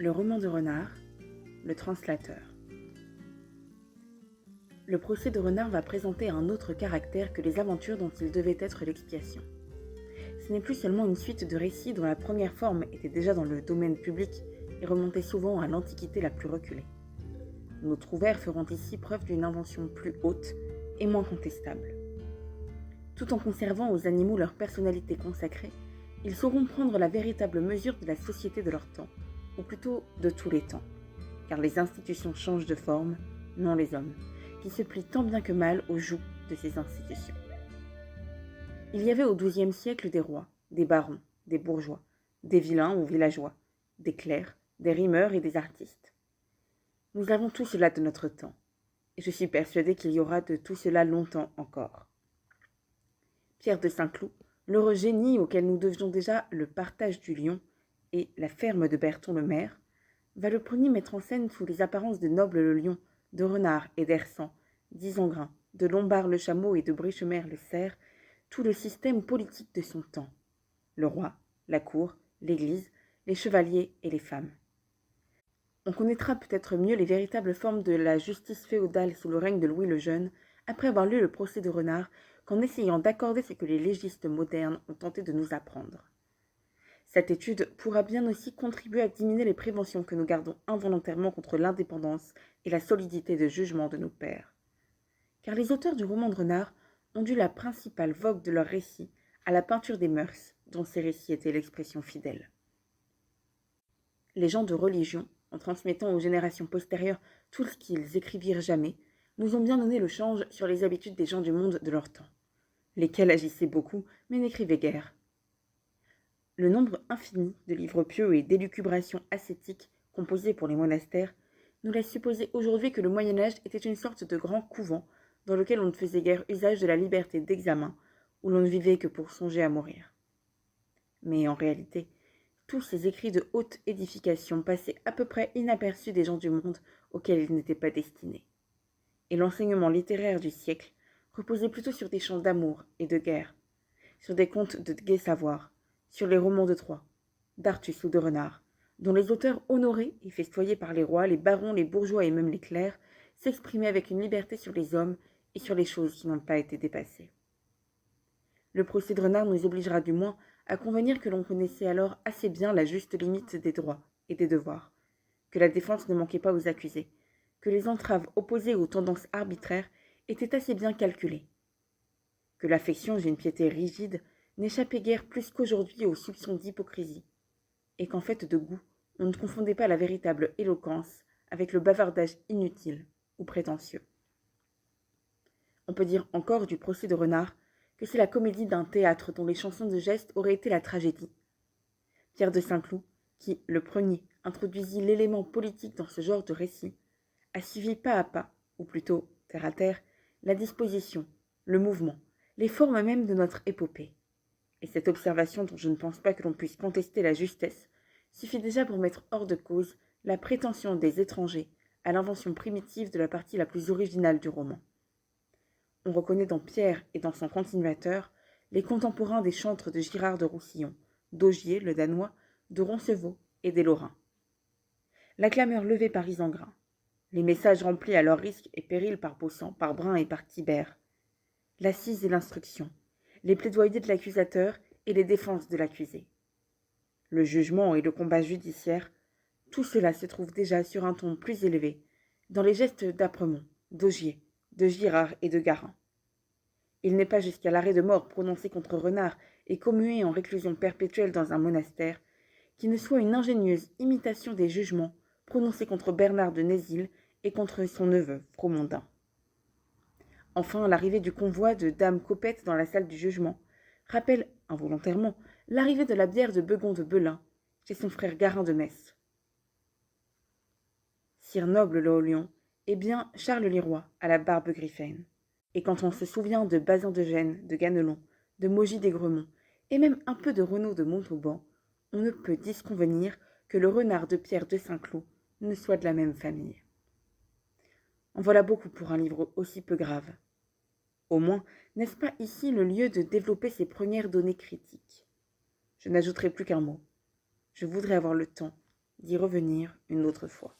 Le roman de Renard, le translateur. Le procès de Renard va présenter un autre caractère que les aventures dont il devait être l'expiation. Ce n'est plus seulement une suite de récits dont la première forme était déjà dans le domaine public et remontait souvent à l'Antiquité la plus reculée. Nos trouvères feront ici preuve d'une invention plus haute et moins contestable. Tout en conservant aux animaux leur personnalité consacrée, ils sauront prendre la véritable mesure de la société de leur temps, ou plutôt de tous les temps, car les institutions changent de forme, non les hommes, qui se plient tant bien que mal au joug de ces institutions. Il y avait au XIIe siècle des rois, des barons, des bourgeois, des vilains ou villageois, des clercs, des rimeurs et des artistes. Nous avons tout cela de notre temps, et je suis persuadée qu'il y aura de tout cela longtemps encore. Pierre de Saint-Cloud, l'heureux génie auquel nous devions déjà le partage du lion et la ferme de Berton le maire, va le premier mettre en scène sous les apparences de Noble le lion, de Renard et d'Ersan, d'Isengrin, de Lombard le chameau et de Brichemer le cerf, tout le système politique de son temps. Le roi, la cour, l'église, les chevaliers et les femmes. On connaîtra peut-être mieux les véritables formes de la justice féodale sous le règne de Louis le Jeune, après avoir lu le procès de Renard, qu'en essayant d'accorder ce que les légistes modernes ont tenté de nous apprendre. Cette étude pourra bien aussi contribuer à diminuer les préventions que nous gardons involontairement contre l'indépendance et la solidité de jugement de nos pères. Car les auteurs du roman de Renard ont dû la principale vogue de leurs récits à la peinture des mœurs, dont ces récits étaient l'expression fidèle. Les gens de religion, en transmettant aux générations postérieures tout ce qu'ils écrivirent jamais, nous ont bien donné le change sur les habitudes des gens du monde de leur temps, lesquels agissaient beaucoup, mais n'écrivaient guère. Le nombre infini de livres pieux et d'élucubrations ascétiques composés pour les monastères nous laisse supposer aujourd'hui que le Moyen-Âge était une sorte de grand couvent dans lequel on ne faisait guère usage de la liberté d'examen, où l'on ne vivait que pour songer à mourir. Mais en réalité, tous ces écrits de haute édification passaient à peu près inaperçus des gens du monde auxquels ils n'étaient pas destinés. Et l'enseignement littéraire du siècle reposait plutôt sur des chants d'amour et de guerre, sur des contes de gai savoir, sur les romans de Troie, d'Artus ou de Renard, dont les auteurs honorés et festoyés par les rois, les barons, les bourgeois et même les clercs s'exprimaient avec une liberté sur les hommes et sur les choses qui n'ont pas été dépassées. Le procès de Renard nous obligera du moins à convenir que l'on connaissait alors assez bien la juste limite des droits et des devoirs, que la défense ne manquait pas aux accusés, que les entraves opposées aux tendances arbitraires étaient assez bien calculées, que l'affection d'une piété rigide n'échappait guère plus qu'aujourd'hui aux soupçons d'hypocrisie, et qu'en fait de goût, on ne confondait pas la véritable éloquence avec le bavardage inutile ou prétentieux. On peut dire encore du procès de Renard que c'est la comédie d'un théâtre dont les chansons de geste auraient été la tragédie. Pierre de Saint-Cloud, qui, le premier, introduisit l'élément politique dans ce genre de récit, a suivi pas à pas, ou plutôt terre à terre, la disposition, le mouvement, les formes mêmes de notre épopée. Et cette observation dont je ne pense pas que l'on puisse contester la justesse, suffit déjà pour mettre hors de cause la prétention des étrangers à l'invention primitive de la partie la plus originale du roman. On reconnaît dans Pierre et dans son continuateur les contemporains des chantres de Girard de Roussillon, d'Augier, le Danois, de Roncevaux et des Lorrains. La clameur levée par Isengrin, les messages remplis à leur risque et péril par Baussan, par Brun et par Thibert, l'assise et l'instruction, les plaidoyers de l'accusateur et les défenses de l'accusé, le jugement et le combat judiciaire, tout cela se trouve déjà sur un ton plus élevé, dans les gestes d'Apremont, d'Augier, de Girard et de Garin. Il n'est pas jusqu'à l'arrêt de mort prononcé contre Renard et commué en réclusion perpétuelle dans un monastère, qui ne soit une ingénieuse imitation des jugements prononcés contre Bernard de Nézil et contre son neveu, Fromondin. Enfin, l'arrivée du convoi de Dame Copette dans la salle du jugement rappelle, involontairement, l'arrivée de la bière de Begon de Belin chez son frère Garin de Metz. Sire Noble le Haut-Lion est bien Charles Leroy à la barbe griffaine. Et quand on se souvient de Bazin de Gênes, de Ganelon, de Maugis d'Aigremont, et même un peu de Renaud de Montauban, on ne peut disconvenir que le renard de Pierre de Saint-Cloud ne soit de la même famille. En voilà beaucoup pour un livre aussi peu grave. Au moins, n'est-ce pas ici le lieu de développer ses premières données critiques? Je n'ajouterai plus qu'un mot. Je voudrais avoir le temps d'y revenir une autre fois.